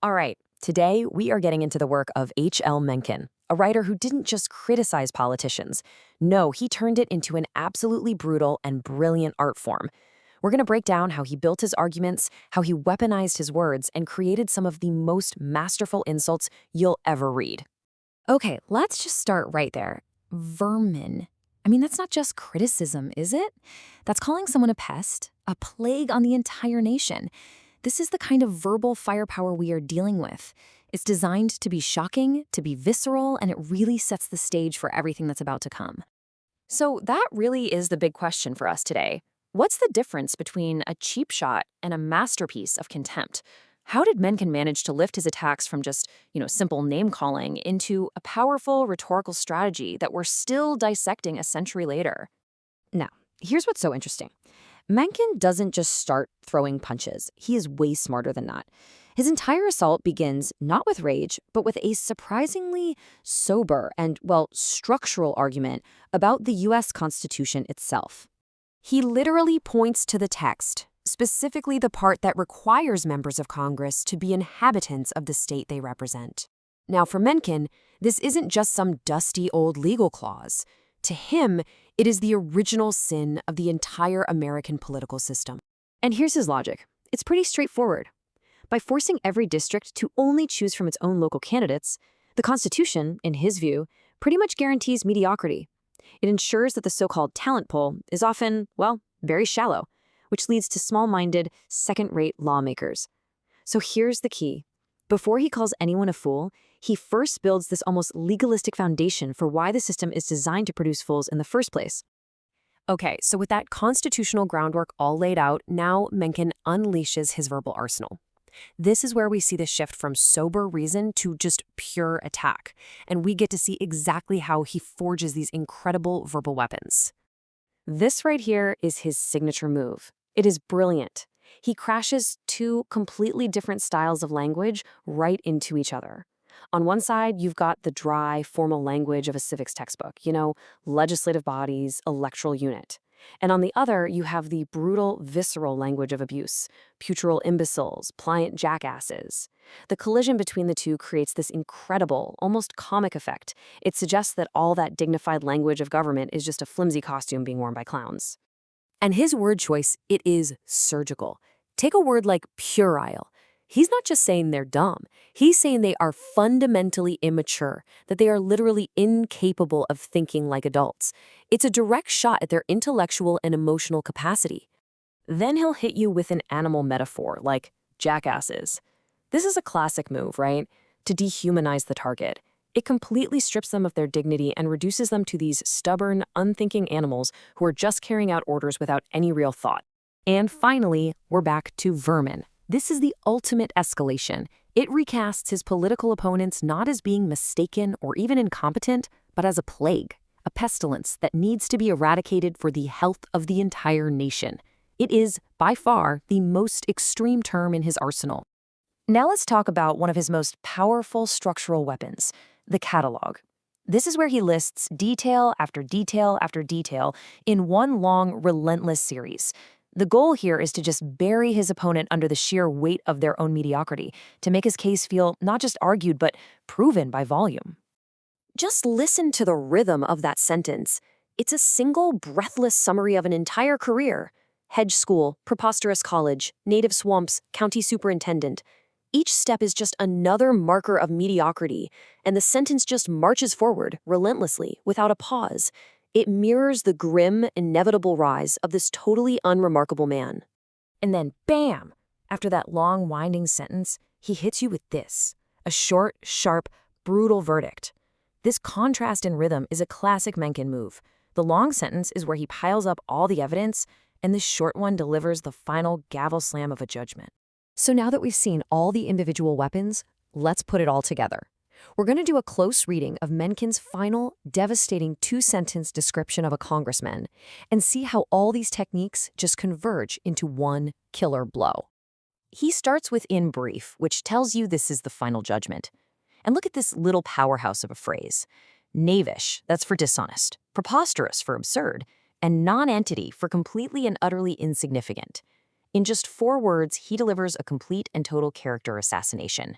All right, today we are getting into the work of H.L. Mencken, a writer who didn't just criticize politicians. No, he turned it into an absolutely brutal and brilliant art form. We're going to break down how he built his arguments, how he weaponized his words, and created some of the most masterful insults you'll ever read. Okay, let's just start right there. Vermin. I mean, that's not just criticism, is it? That's calling someone a pest, a plague on the entire nation. This is the kind of verbal firepower we are dealing with. It's designed to be shocking, to be visceral, and it really sets the stage for everything that's about to come. So that really is the big question for us today. What's the difference between a cheap shot and a masterpiece of contempt? How did Mencken manage to lift his attacks from just, simple name-calling into a powerful rhetorical strategy that we're still dissecting a century later? Now, here's what's so interesting. Mencken doesn't just start throwing punches. He is way smarter than that. His entire assault begins not with rage, but with a surprisingly sober and, structural argument about the U.S. Constitution itself. He literally points to the text, specifically the part that requires members of Congress to be inhabitants of the state they represent. Now, for Mencken, this isn't just some dusty old legal clause. To him, it is the original sin of the entire American political system. And here's his logic. It's pretty straightforward. By forcing every district to only choose from its own local candidates, the Constitution, in his view, pretty much guarantees mediocrity. It ensures that the so-called talent pool is often, very shallow, which leads to small-minded, second-rate lawmakers. So here's the key. Before he calls anyone a fool, he first builds this almost legalistic foundation for why the system is designed to produce fools in the first place. Okay, so with that constitutional groundwork all laid out, now Mencken unleashes his verbal arsenal. This is where we see the shift from sober reason to just pure attack, and we get to see exactly how he forges these incredible verbal weapons. This right here is his signature move. It is brilliant. He crashes two completely different styles of language right into each other. On one side, you've got the dry, formal language of a civics textbook, legislative bodies, electoral unit. And on the other, you have the brutal, visceral language of abuse, puerile imbeciles, pliant jackasses. The collision between the two creates this incredible, almost comic effect. It suggests that all that dignified language of government is just a flimsy costume being worn by clowns. And his word choice, it is surgical. Take a word like puerile. He's not just saying they're dumb. He's saying they are fundamentally immature, that they are literally incapable of thinking like adults. It's a direct shot at their intellectual and emotional capacity. Then he'll hit you with an animal metaphor, like jackasses. This is a classic move, right? To dehumanize the target. It completely strips them of their dignity and reduces them to these stubborn, unthinking animals who are just carrying out orders without any real thought. And finally, we're back to vermin. This is the ultimate escalation. It recasts his political opponents not as being mistaken or even incompetent, but as a plague, a pestilence that needs to be eradicated for the health of the entire nation. It is, by far, the most extreme term in his arsenal. Now let's talk about one of his most powerful structural weapons, the catalog. This is where he lists detail after detail after detail in one long, relentless series. The goal here is to just bury his opponent under the sheer weight of their own mediocrity, to make his case feel not just argued, but proven by volume. Just listen to the rhythm of that sentence. It's a single, breathless summary of an entire career. Hedge school, preposterous college, native swamps, county superintendent. Each step is just another marker of mediocrity, and the sentence just marches forward, relentlessly, without a pause. It mirrors the grim, inevitable rise of this totally unremarkable man. And then, bam! After that long, winding sentence, he hits you with this, a short, sharp, brutal verdict. This contrast in rhythm is a classic Mencken move. The long sentence is where he piles up all the evidence, and the short one delivers the final gavel slam of a judgment. So now that we've seen all the individual weapons, let's put it all together. We're going to do a close reading of Mencken's final, devastating two-sentence description of a congressman and see how all these techniques just converge into one killer blow. He starts with in brief, which tells you this is the final judgment. And look at this little powerhouse of a phrase. Knavish, that's for dishonest, preposterous for absurd, and non-entity for completely and utterly insignificant. In just 4 words, he delivers a complete and total character assassination.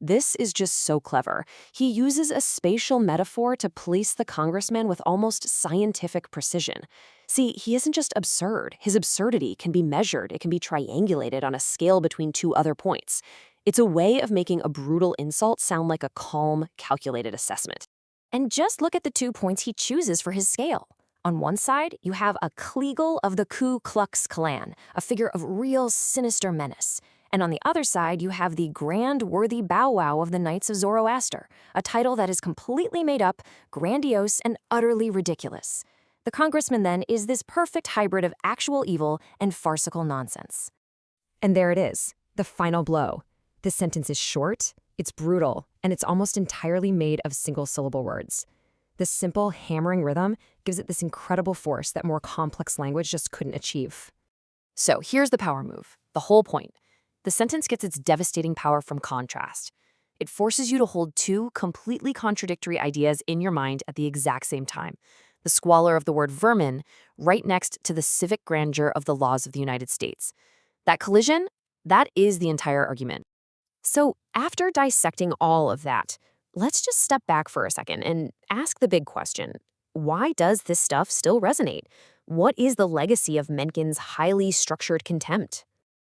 This is just so clever. He uses a spatial metaphor to place the congressman with almost scientific precision. See, he isn't just absurd. His absurdity can be measured. It can be triangulated on a scale between two other points. It's a way of making a brutal insult sound like a calm, calculated assessment. And just look at the 2 points he chooses for his scale. On one side, you have a Kleagle of the Ku Klux Klan, a figure of real sinister menace. And on the other side, you have the grand worthy bow wow of the Knights of Zoroaster, a title that is completely made up, grandiose, and utterly ridiculous. The congressman, then, is this perfect hybrid of actual evil and farcical nonsense. And there it is, the final blow. This sentence is short, it's brutal, and it's almost entirely made of single-syllable words. This simple, hammering rhythm gives it this incredible force that more complex language just couldn't achieve. So here's the power move, the whole point. The sentence gets its devastating power from contrast. It forces you to hold two completely contradictory ideas in your mind at the exact same time. The squalor of the word vermin right next to the civic grandeur of the laws of the United States. That collision, that is the entire argument. So after dissecting all of that, let's just step back for a second and ask the big question. Why does this stuff still resonate? What is the legacy of Mencken's highly structured contempt?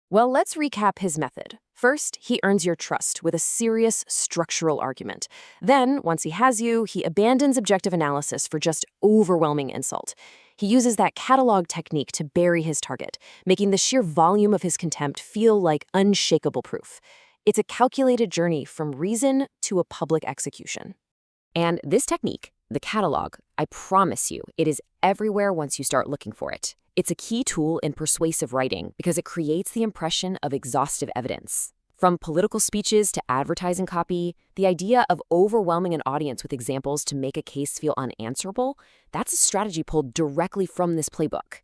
Well, let's recap his method. First, he earns your trust with a serious structural argument. Then, once he has you, he abandons objective analysis for just overwhelming insult. He uses that catalog technique to bury his target, making the sheer volume of his contempt feel like unshakable proof. It's a calculated journey from reason to a public execution. And this technique, the catalog, I promise you, it is everywhere once you start looking for it. It's a key tool in persuasive writing because it creates the impression of exhaustive evidence. From political speeches to advertising copy, the idea of overwhelming an audience with examples to make a case feel unanswerable, that's a strategy pulled directly from this playbook.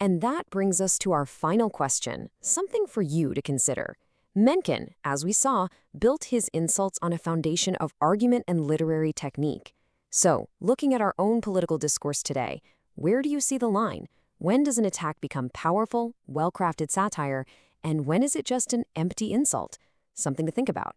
And that brings us to our final question, something for you to consider. Mencken, as we saw, built his insults on a foundation of argument and literary technique. So, looking at our own political discourse today, where do you see the line? When does an attack become powerful, well-crafted satire, and when is it just an empty insult? Something to think about.